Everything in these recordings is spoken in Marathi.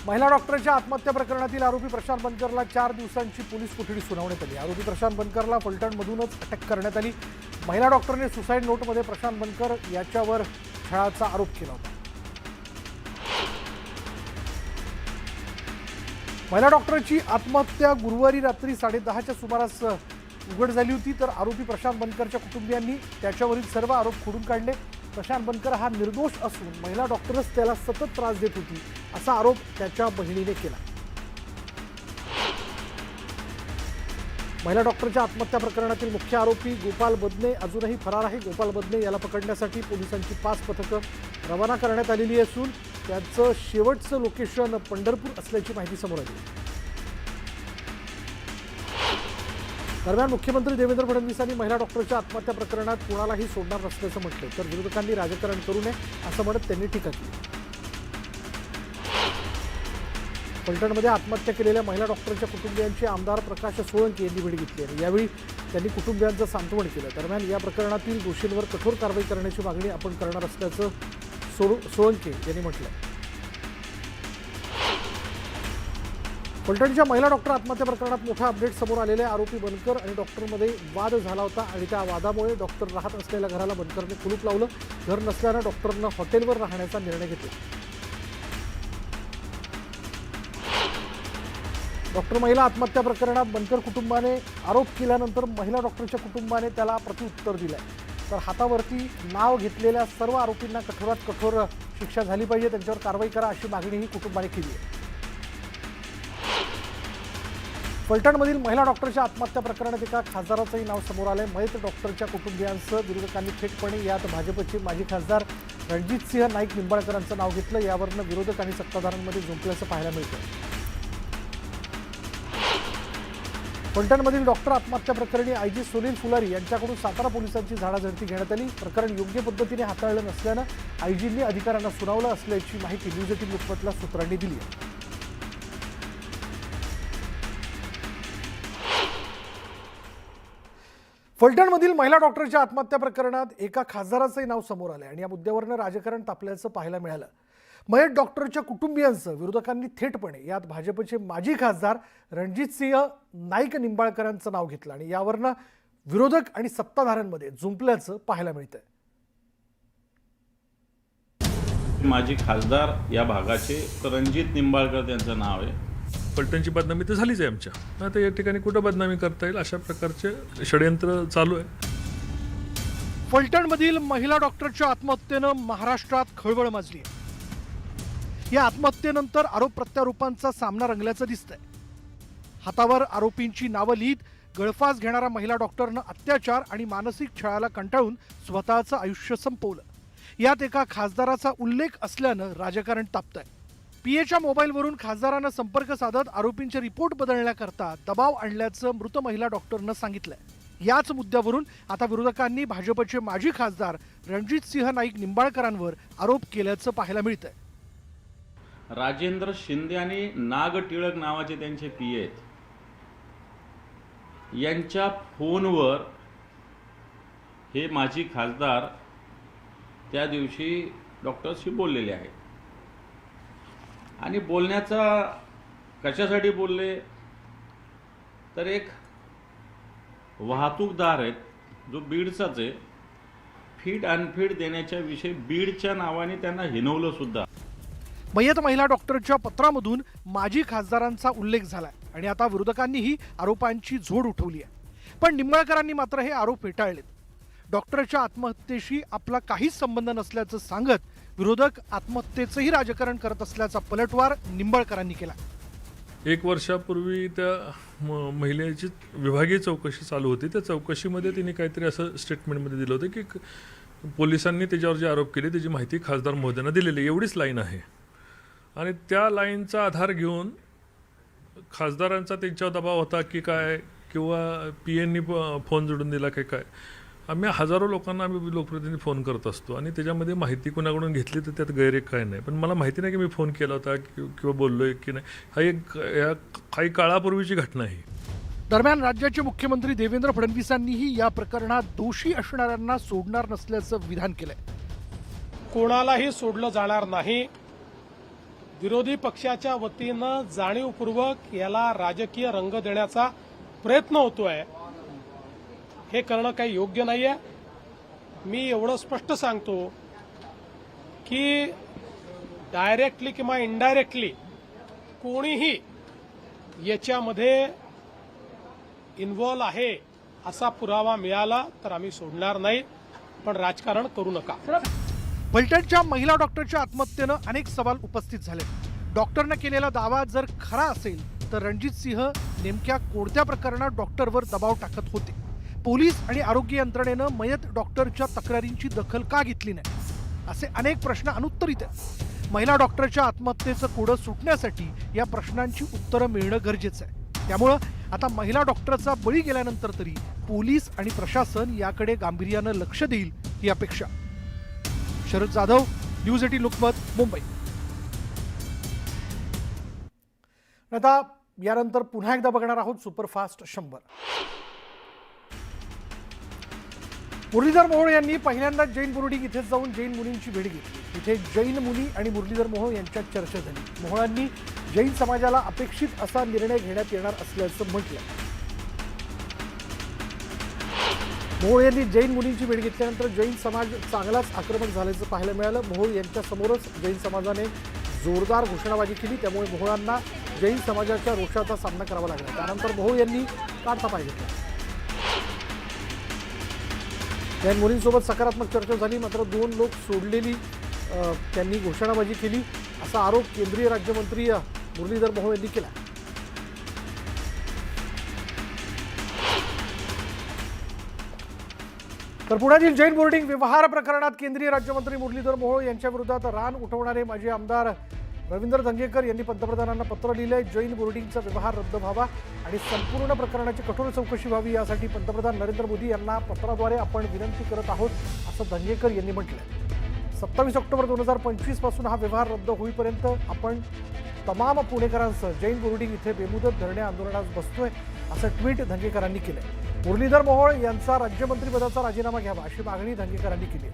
महिला डॉक्टरच्या आत्महत्या प्रकरणातील आरोपी प्रशांत बनकरला 4 दिवसांची पोलीस कोठडी सुनावण्यात आली। आरोपी प्रशांत बनकरला फलटणमधूनच अटक करण्यात आली। महिला डॉक्टरने सुसाईड नोटमध्ये प्रशांत बनकर याच्यावर छळाचा आरोप केला होता। महिला डॉक्टरची आत्महत्या गुरुवारी रात्री 10:30च्या सुमारास उघड झाली होती। तर आरोपी प्रशांत बनकरच्या कुटुंबियांनी त्याच्यावरील सर्व आरोप खोडून काढले। प्रशांत बनकर हा निर्दोष असून महिला डॉक्टरच त्याला सतत त्रास देत होती असा आरोप त्याच्या बहिणीने केला। महिला डॉक्टरच्या आत्महत्या प्रकरणातील मुख्य आरोपी गोपाल बदने अजूनही फरार आहे। गोपाल बदने याला पकडण्यासाठी पोलिसांची 5 पथकं रवाना करण्यात आलेली असून त्याचं शेवटचं लोकेशन पंढरपूर असल्याची माहिती समोर आली। दरम्यान मुख्यमंत्री देवेंद्र फडणवीसांनी महिला डॉक्टरच्या आत्महत्या प्रकरणात कोणालाही सोडणार नसल्याचं म्हटलं, तर विरोधकांनी राजकारण करू नये असं म्हणत त्यांनी टीका केली। फलटणमध्ये आत्महत्या केलेल्या महिला डॉक्टरच्या कुटुंबियांचे आमदार प्रकाश सोळंके यांनी भेट घेतली आणि यावेळी त्यांनी कुटुंबियांचं सांत्वन केलं। दरम्यान या प्रकरणातील दोषींवर कठोर कारवाई करण्याची मागणी आपण करणार असल्याचं सोळंके यांनी म्हटलं। फलटणच्या महिला डॉक्टर आत्महत्या प्रकरणात मोठा अपडेट समोर आलेले आरोपी बनकर आणि डॉक्टरमध्ये वाद झाला होता आणि त्या वादामुळे डॉक्टर राहत असलेल्या घराला बनकरने कुलूप लावलं। घर नसल्यानं डॉक्टरनं हॉटेलवर राहण्याचा निर्णय घेतला। डॉक्टर महिला आत्महत्या प्रकरणात बनकर कुटुंबाने आरोप केल्यानंतर महिला डॉक्टरच्या कुटुंबाने त्याला प्रत्युत्तर दिलंय। तर हातावरती नाव घेतलेल्या सर्व आरोपींना कठोरात कठोर शिक्षा झाली पाहिजे, त्यांच्यावर कारवाई करा अशी मागणीही कुटुंबाने केली आहे। फलटणमधील महिला डॉक्टरच्या आत्महत्या प्रकरणात एका खासदाराचंही नाव समोर आलंय। मयत डॉक्टरच्या कुटुंबियांसह विरोधकांनी थेटपणे यात भाजपचे माजी खासदार रणजितसिंह नाईक निंबाळकरांचं नाव घेतलं। यावरनं विरोधक आणि सत्ताधाऱ्यांमध्ये जुंपल्याचं पाहायला मिळतं। फलटणमधील डॉक्टर आत्महत्या प्रकरणी आयजी सुनील फुलारी यांच्याकडून सातारा पोलिसांची झाडाझडती घेण्यात आली। प्रकरण योग्य पद्धतीने हाताळलं नसल्यानं आयजींनी अधिकाऱ्यांना सुनावलं असल्याची माहिती न्यूज 18 लोकमतला सूत्रांनी दिली आहे। फलटणमधील महिला डॉक्टरच्या आत्महत्या प्रकरणात एका खासदाराचंही नाव समोर आलंय आणि या मुद्द्यावरनं राजकारण तापल्याचं पाहायला मिळालं। मयत डॉक्टरच्या कुटुंबियांसह विरोधकांनी थेटपणे यात भाजपचे माजी खासदार रणजितसिंह नाईक निंबाळकरांचं नाव घेतलं आणि यावरनं विरोधक आणि सत्ताधाऱ्यांमध्ये जुंपल्याचं पाहायला मिळतंय। माजी खासदार या भागाचे रणजित निंबाळकर त्यांचं नाव आहे। फलटणची बदनामी तर झालीच आहे आमच्या, आता या ठिकाणी कुठं बदनामी करता येईल अशा प्रकारचे षडयंत्र चालू आहे। फलटणमधील महिला डॉक्टरच्या आत्महत्येनं महाराष्ट्रात खळबळ माजली आहे। या आत्महत्येनंतर आरोप प्रत्यारोपांचा सामना रंगल्याचं दिसतंय। हातावर आरोपींची नावं लिहित गळफास घेणारा महिला डॉक्टरनं अत्याचार आणि मानसिक छळाला कंटाळून स्वतःचं आयुष्य संपवलं। यात एका खासदाराचा उल्लेख असल्यानं राजकारण तापतंय। पीएच्या मोबाईलवरून खासदारांना संपर्क साधत आरोपींचे रिपोर्ट बदलण्याकरता दबाव आणल्याचं मृत महिला डॉक्टरनं सांगितलंय। याच मुद्द्यावरून आता विरोधकांनी भाजपचे माजी खासदार रणजितसिंह नाईक निंबाळकरांवर आरोप केल्याचं पाहायला मिळतंय। राजेंद्र शिंदे आणि नाग टिळक नावाचे त्यांचे पीए आहेत, यांच्या फोनवर हे माजी खासदार त्या दिवशी डॉक्टरशी बोललेले आहेत आणि बोलण्याचा कशासाठी बोलले तर एक वाहतूकदार आहेत जो बीडचाच आहे, फीड अनफीड देण्याच्या विषयी बीडच्या नावाने त्यांना हिनवलं सुद्धा। मयत महिला डॉक्टरच्या पत्रामधून माजी खासदारांचा उल्लेख झालाय आणि आता विरोधकांनीही आरोपांची झोड उठवली आहे। पण निंबाळकरांनी मात्र हे आरोप फेटाळलेत। डॉक्टरच्या आत्महत्येशी आपला काहीच संबंध नसल्याचं सांगत विरोधक आत्महत्येचंही राजकारण करत असल्याचा पलटवार निंबाळकरांनी केला। 1 वर्षापूर्वी त्या महिलेची विभागीय चौकशी चालू होती। त्या चौकशीमध्ये तिने काहीतरी असं स्टेटमेंटमध्ये दिलं होतं की पोलिसांनी त्याच्यावर जे आरोप केले त्याची माहिती खासदार महोदयांना दिलेली, एवढीच लाईन आहे आणि त्या लाईनचा आधार घेऊन खासदारांचा त्यांच्यावर दबाव होता की काय किंवा पीएननी फोन जोडून दिला की काय। आम्ही हजारो लोकांना आम्ही लोकप्रतिनिधी फोन करत असतो आणि त्याच्यामध्ये माहिती कोणाकडून घेतली तर त्यात गैर काय नाही, पण मला माहिती नाही की मी फोन केला होता किंवा बोललोय की नाही। हा एक या काही काळापूर्वीची घटना आहे। दरम्यान राज्याचे मुख्यमंत्री देवेंद्र फडणवीसांनीही या प्रकरणात दोषी असणाऱ्यांना सोडणार नसल्याचं विधान केलंय। कोणालाही सोडलं जाणार नाही। विरोधी पक्षाच्या वतीनं जाणीवपूर्वक याला राजकीय रंग देण्याचा प्रयत्न होतोय, हे करणं काही योग्य नाहीये. मी एवढं स्पष्ट सांगतो की डायरेक्टली किंवा इनडायरेक्टली कोणीही याच्यामध्ये इन्व्हॉल्व आहे असा पुरावा मिळाला तर आम्ही सोडणार नाही, पण राजकारण करू नका. फलटणच्या महिला डॉक्टरच्या आत्महत्येनं अनेक सवाल उपस्थित झाले. डॉक्टरनं केलेला दावा जर खरा असेल तर रणजित सिंह नेमक्या कोणत्या प्रकरणात डॉक्टरवर दबाव टाकत होते? पोलीस आणि आरोग्य यंत्रणेनं मयत डॉक्टरच्या तक्रारींची दखल का घेतली नाही? असे अनेक प्रश्न अनुत्तरित आहेत. महिला डॉक्टरच्या आत्महत्येचं कोडं सुटण्यासाठी या प्रश्नांची उत्तरं मिळणं गरजेचं आहे. त्यामुळं आता महिला डॉक्टरचा बळी गेल्यानंतर तरी पोलीस आणि प्रशासन याकडे गांभीर्यानं लक्ष देईल ही अपेक्षा. शरद जाधव, न्यूज 18 लोकमत, मुंबई. आता यानंतर पुन्हा एकदा बघणार आहोत सुपरफास्ट 100. मुरलीधर मोहोळ यांनी पहिल्यांदा जैन बोर्डिंग इथे जाऊन जैन मुलींची भेट घेतली. तिथे जैन मुली आणि मुरलीधर मोहोळ यांच्यात चर्चा झाली. मोहोळांनी जैन समाजाला अपेक्षित असा निर्णय घेण्यात येणार असल्याचं म्हटलं. मोहोळ यांनी जैन मुलींची भेट घेतल्यानंतर जैन समाज चांगलाच आक्रमक झाल्याचं पाहायला मिळालं. मोहोळ यांच्या समोरच जैन समाजाने जोरदार घोषणाबाजी केली. त्यामुळे मोहोळांना जैन समाजाच्या रोषाचा सामना करावा लागला. त्यानंतर मोहोळ यांनी काढता पाय घेतला. जैन मुलींसोबत सकारात्मक चर्चा झाली, मात्र 2 लोक सोडलेली त्यांनी घोषणाबाजी केली असा आरोप केंद्रीय राज्यमंत्री मुरलीधर मोहोळ यांनी केला. तर पुण्यातील जैन बोर्डिंग व्यवहार प्रकरणात केंद्रीय राज्यमंत्री मुरलीधर मोहोळ यांच्या विरोधात रान उठवणारे माजी आमदार रवींद्र धंगेकर यांनी पंतप्रधानांना पत्र लिहिलंय. जैन बोर्डिंगचा व्यवहार रद्द व्हावा आणि संपूर्ण प्रकरणाची कठोर चौकशी व्हावी यासाठी पंतप्रधान नरेंद्र मोदी यांना पत्राद्वारे आपण विनंती करत आहोत असं धंगेकर यांनी म्हटलंय. 27 ऑक्टोबर 2025 पासून हा व्यवहार रद्द होईपर्यंत आपण तमाम पुणेकरांसह जैन बोर्डिंग इथे बेमुदत धरणे आंदोलनास बसतोय असं ट्विट धंगेकरांनी केलंय. मुरलीधर मोहोळ यांचा राज्यमंत्रीपदाचा राजीनामा घ्यावा अशी मागणी धंगेकरांनी केली.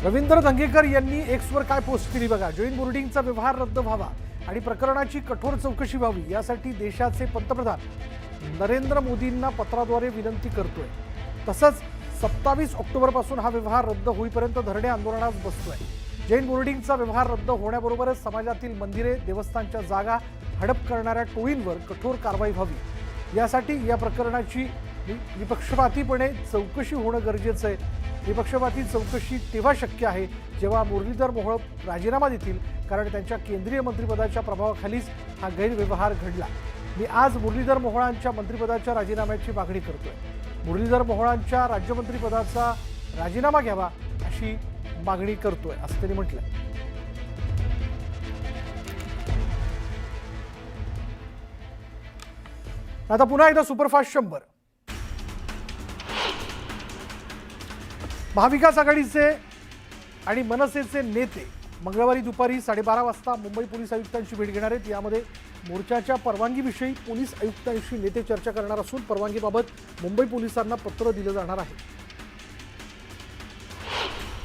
रवींद्र धंगेकर यांनी एक्सवर काय पोस्ट केली बघा. जैन बोर्डिंगचा व्यवहार रद्द व्हावा आणि प्रकरणाची कठोर चौकशी व्हावी यासाठी देशाचे पंतप्रधान नरेंद्र मोदींना पत्राद्वारे विनंती करतोय. तसंच 27 ऑक्टोबर पासून हा व्यवहार रद्द होईपर्यंत धरणे आंदोलनास बसतोय. जैन बोर्डिंगचा व्यवहार रद्द होण्याबरोबरच समाजातील मंदिरे, देवस्थानच्या जागा हडप करणाऱ्या टोळींवर कठोर कारवाई व्हावी यासाठी या प्रकरणाची निपक्षपातीपणे चौकशी होणं गरजेचं आहे. निपक्षपाती चौकशी तेव्हा शक्य आहे जेव्हा मुरलीधर मोहोळ राजीनामा देतील, कारण त्यांच्या केंद्रीय मंत्रिपदाच्या प्रभावाखालीच हा गैरव्यवहार घडला. मी आज मुरलीधर मोहोळांच्या मंत्रिपदाच्या राजीनाम्याची मागणी करतोय. मुरलीधर मोहोळांच्या राज्यमंत्रीपदाचा राजीनामा घ्यावा अशी मागणी करतोय असं त्यांनी म्हटलं. आता पुन्हा एकदा सुपरफास्ट 100. महाविकास आघाडीचे आणि मनसेचे नेते मंगळवारी दुपारी 12:30 वाजता मुंबई पोलीस आयुक्तांची भेट घेणार आहेत. यामध्ये मोर्चाच्या परवानगीविषयी पोलीस आयुक्तांशी नेते चर्चा करणार असून परवानगीबाबत मुंबई पोलिसांना पत्र दिलं जाणार आहे.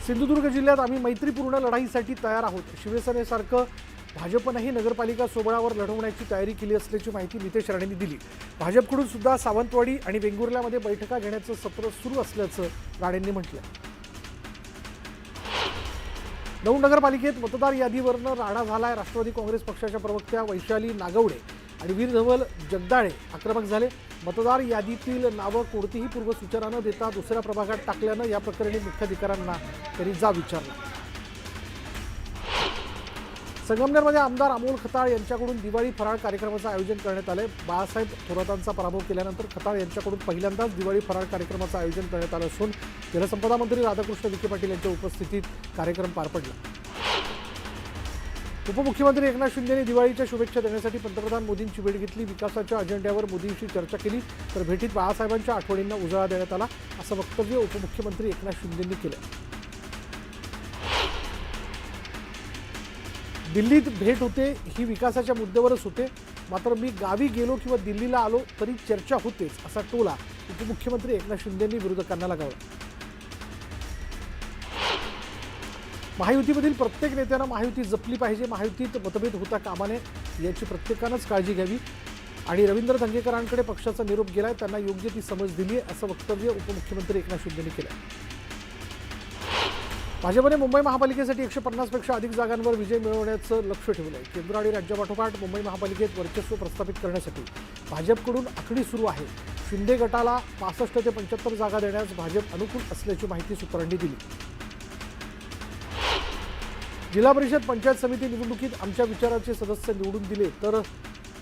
सिंधुदुर्ग जिल्ह्यात आम्ही मैत्रीपूर्ण लढाईसाठी तयार आहोत. शिवसेनेसारखं भाजपनंही नगरपालिका सोबळावर लढवण्याची तयारी केली असल्याची माहिती नितेश राणेंनी दिली. भाजपकडून सुद्धा सावंतवाडी आणि वेंगुर्ल्यामध्ये बैठका घेण्याचं सत्र सुरू असल्याचं राणेंनी म्हटलं. 9 नगरपालिकेत मतदार यादीवरनं राडा झालाय. राष्ट्रवादी काँग्रेस पक्षाच्या प्रवक्त्या वैशाली नागवडे आणि वीरधवल जगदाळे आक्रमक झाले. मतदार यादीतील नावं कोणतीही पूर्वसूचना न देता दुसऱ्या प्रभागात टाकल्यानं या प्रकरणी मुख्याधिकाऱ्यांना त्यांनी जाब विचारला. संगमनेरमध्ये आमदार अमोल खताळ यांच्याकडून दिवाळी फराळ कार्यक्रमाचं आयोजन करण्यात आलंय. बाळासाहेब थोरातांचा पराभव केल्यानंतर खताळ यांच्याकडून पहिल्यांदाच दिवाळी फराळ कार्यक्रमाचं आयोजन करण्यात आलं असून जलसंपदा मंत्री राधाकृष्ण विखे पाटील यांच्या उपस्थितीत कार्यक्रम पार पडला. उपमुख्यमंत्री एकनाथ शिंदेने दिवाळीच्या शुभेच्छा देण्यासाठी पंतप्रधान मोदींची भेट घेतली. विकासाच्या अजेंड्यावर मोदींशी चर्चा केली तर भेटीत बाळासाहेबांच्या आठवणींना उजाळा देण्यात आला असं वक्तव्य उपमुख्यमंत्री एकनाथ शिंदेंनी केलं. दिल्लीत भेट होते ही विकासाच्या मुद्द्यावरच होते. मात्र मी गावी गेलो किंवा दिल्लीला आलो तरी चर्चा होतेच, असा टोला उपमुख्यमंत्री एकनाथ शिंदेंनी विरोधकांना लगावला. महायुतीमधील प्रत्येक नेत्यानं महायुती जपली पाहिजे, महायुतीत मतभेद होता कामा नये याची प्रत्येकानंच काळजी घ्यावी आणि रवींद्र धंगेकरांकडे पक्षाचा निरोप गेलाय, त्यांना योग्य ती समज दिली आहे, असं वक्तव्य उपमुख्यमंत्री एकनाथ शिंदेंनी केलं. भाजपने मुंबई महापालिकेसाठी 150 पेक्षा अधिक जागांवर विजय मिळवण्याचं लक्ष ठेवलं आहे. केंद्र आणि राज्यापाठोपाठ मुंबई महापालिकेत वर्चस्व प्रस्थापित करण्यासाठी भाजपकडून आखणी सुरू आहे. शिंदे गटाला 65 ते 75 जागा देण्यास भाजप अनुकूल असल्याची माहिती सूत्रांनी दिली. जिल्हा परिषद पंचायत समिती निवडणुकीत आमच्या विचाराचे सदस्य निवडून दिले तर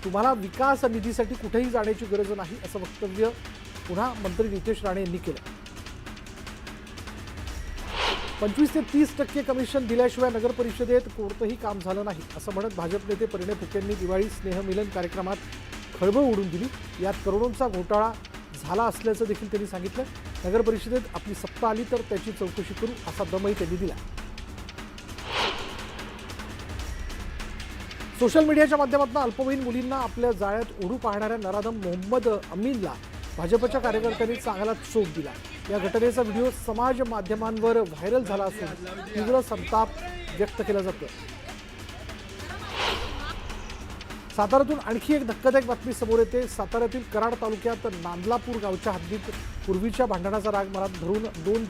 तुम्हाला विकास निधीसाठी कुठेही जाण्याची गरज नाही, असं वक्तव्य पुन्हा मंत्री नितेश राणे यांनी केलं. 25 ते 30% कमिशन दिल्याशिवाय नगर परिषदेत कोणतंही काम झालं नाही, असं म्हणत भाजप नेते परिणय फुकेंनी दिवाळी स्नेहमिलन कार्यक्रमात खळबळ उडून दिली. यात करोडोंचा घोटाळा झाला असल्याचं देखील त्यांनी सांगितलं. नगर परिषदेत आपली सत्ता आली तर त्याची चौकशी करू, असा दमही त्यांनी दिला. सोशल मीडियाच्या माध्यमातून अल्पवयीन मुलींना आपल्या जाळ्यात ओढू पाहणाऱ्या नराधम मोहम्मद अमीनला भाजपच्या कार्यकर्त्यांनी चांगला चोप दिला. या घटनेचा व्हिडिओ समाज माध्यमांवर व्हायरल झाला असून तीव्र संताप व्यक्त केला जातो. साताऱ्यातून आणखी एक धक्कादायक बातमी समोर येते. साताऱ्यातील कराड तालुक्यात नांदलापूर गावच्या हद्दीत पूर्वीच्या भांडणाचा राग मनात धरून 2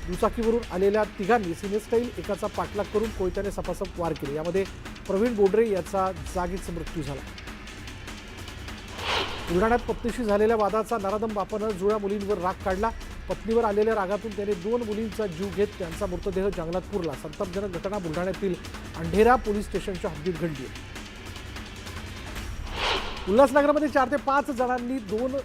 दुचाकीवरून आलेल्या तिघांनी सिनेस्टाईल एकाचा पाठलाग करून कोयत्याने सपासप वार केले. यामध्ये प्रवीण बोडरे याचा जागीच मृत्यू झाला. बुलढाण्यात पत्नीशी झालेल्या वादाचा नराधम बापानं जुळ्या मुलींवर राग काढला. पत्नीवर आलेल्या रागातून त्याने 2 मुलींचा जीव घेत त्यांचा मृतदेह जंगलात पुरला. संतापजनक घटना बुलढाण्यातील अंढेरा पोलीस स्टेशनच्या हद्दीत घडली. उल्हासनगरमध्ये 4 ते 5 जणांनी 2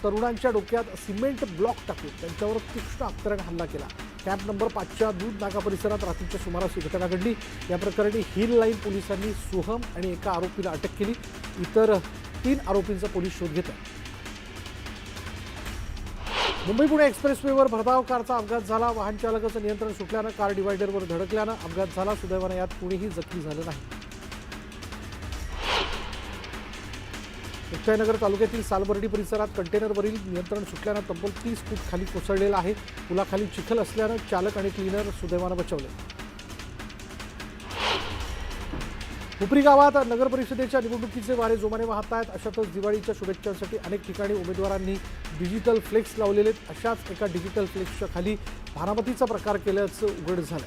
तरुणांच्या डोक्यात सिमेंट ब्लॉक टाकून त्यांच्यावर तीक्ष्ण अत्याचाराने हल्ला केला. कॅम्प नंबर 5च्या दूध नाका परिसरात रात्रीच्या सुमारास ही घटना घडली. या प्रकरणी हिल लाईन पोलिसांनी सोहम आणि एका आरोपीला अटक केली. इतर 3 आरोपींचा पोलीस शोध घेत आहेत. मुंबई पुणे एक्सप्रेसवेवर भरधाव कारचा अपघात झाला. वाहन चालकाचं नियंत्रण सुटल्यानं कार डिवायडरवर धडकल्यानं अपघात झाला. सुदैवानं यात कुणीही जखमी झालं नाही. मुक्ताईनगर तालुक्यातील सालबर्डी परिसरात कंटेनरवरील नियंत्रण सुटल्यानं तब्बल 30 फूट खाली कोसळलेलं आहे. पुलाखाली चिखल असल्यानं चालक आणि क्लीनर सुदैवानं बचावले. हुपरी गावात नगर परिषदेच्या निवडणुकीचे वारे जोमाने वाहत आहेत. अशातच दिवाळीच्या शुभेच्छांसाठी अनेक ठिकाणी उमेदवारांनी डिजिटल फ्लेक्स लावलेले. अशाच एका डिजिटल फ्लेक्सच्या खाली भानामतीचा प्रकार केल्याचं उघड झालं.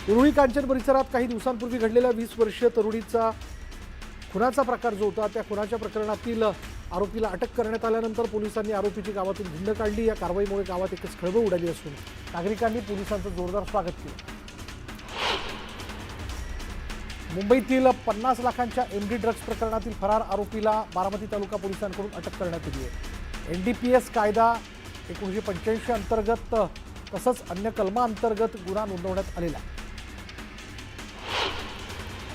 उरुळी कांचन परिसरात काही दिवसांपूर्वी घडलेल्या 20 वर्षीय तरुणीचा खुनाचा प्रकार जो होता त्या खुनाच्या प्रकरणातील आरोपीला अटक करण्यात आल्यानंतर पोलिसांनी आरोपीची गावातून धिंड काढली. या कारवाईमुळे गावात एकच खळबळ उडाली असून नागरिकांनी पोलिसांचं जोरदार स्वागत केलं. मुंबईतील 50 लाखांच्या MD ड्रग्ज प्रकरणातील फरार आरोपीला बारामती तालुका पोलिसांकडून अटक करण्यात आली आहे. NDPS कायदा 1985 अंतर्गत तसंच अन्य कलमांतर्गत गुन्हा नोंदवण्यात आलेला.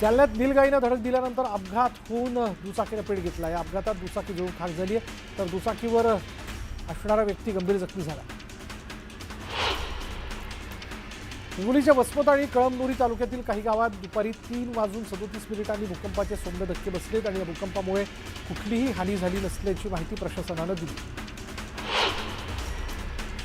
जालन्यात नीलगाईनं धडक दिल्यानंतर अपघात होऊन दुचाकीनं पेट घेतला. या अपघातात दुचाकी जळून खाक झाली आहे तर दुचाकीवर असणारा व्यक्ती गंभीर जखमी झाला. हिंगोलीच्या वसमत आणि कळमनुरी तालुक्यातील काही गावात दुपारी 3:37 भूकंपाचे सौम्य धक्के बसलेत आणि या भूकंपामुळे कुठलीही हानी झाली नसल्याची माहिती प्रशासनानं दिली.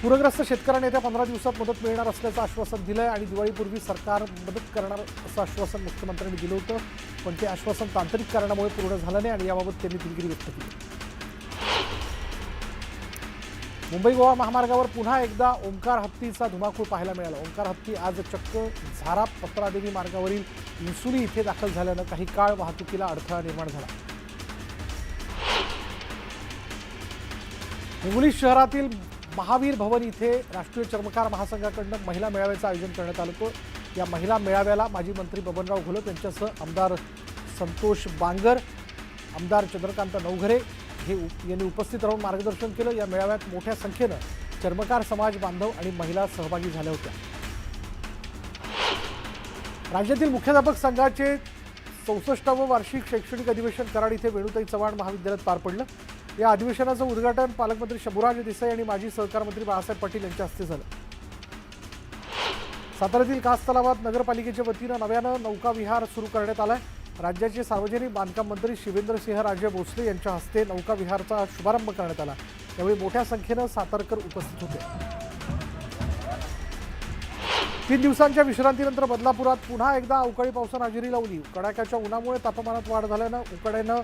पूरग्रस्त शेतकऱ्यांना येत्या 15 दिवसात मदत मिळणार असल्याचं आश्वासन दिलंय आणि दिवाळीपूर्वी सरकार मदत करणार असं आश्वासन मुख्यमंत्र्यांनी दिलं होतं. पण ते आश्वासन तांत्रिक कारणामुळे पूर्ण झालं नाही आणि याबाबत त्यांनी दिलगिरी व्यक्त केली. मुंबई गोवा महामार्गावर पुन्हा एकदा ओंकार हत्तीचा धुमाकूळ पाहायला मिळाला. ओंकार हत्ती आज चक्क झारा पत्रादेवी मार्गावरील इन्सुली इथे दाखल झाल्यानं काही काळ वाहतुकीला अडथळा निर्माण झाला. हिंगोली शहरातील महावीर भवन इथे राष्ट्रीय चर्मकार महासंघाकडून महिला मेळाव्याचं आयोजन करण्यात आलं होतं. या महिला मेळाव्याला माजी मंत्री बबनराव घोलप यांच्यासह आमदार संतोष बांगर, आमदार चंद्रकांत नवघरे यांनी उपस्थित राहून मार्गदर्शन केलं. या मेळाव्यात मोठ्या संख्येनं चर्मकार समाज बांधव आणि महिला सहभागी झाल्या होत्या. राज्यातील मुख्याध्यापक संघाचे 64वे वार्षिक शैक्षणिक अधिवेशन कराड इथे वेणुताई चव्हाण महाविद्यालयात पार पडलं. या अधिवेशनाचं उद्घाटन पालकमंत्री शंभूराज देसाई आणि माजी सहकार मंत्री बाळासाहेब पाटील यांच्या हस्ते झालं. साताऱ्यातील कास तलावात नगरपालिकेच्या वतीनं नव्यानं नौका विहार सुरू करण्यात आलाय. राज्याचे सार्वजनिक बांधकाम मंत्री शिवेंद्रसिंहराजे भोसले यांच्या हस्ते नौका विहारचा शुभारंभ करण्यात आला. यावेळी मोठ्या संख्येनं सातारकर उपस्थित होते. 3 दिवसांच्या विश्रांतीनंतर बदलापुरात पुन्हा एकदा अवकाळी पावसानं हजेरी लावली. कडाक्याच्या उन्हामुळे तापमानात वाढ झाल्यानं उकाड्यानं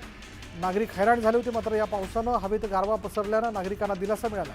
नागरिक हैराण झाले होते. मात्र या पावसानं हवेत गारवा पसरल्यानं नागरिकांना दिलासा मिळाला.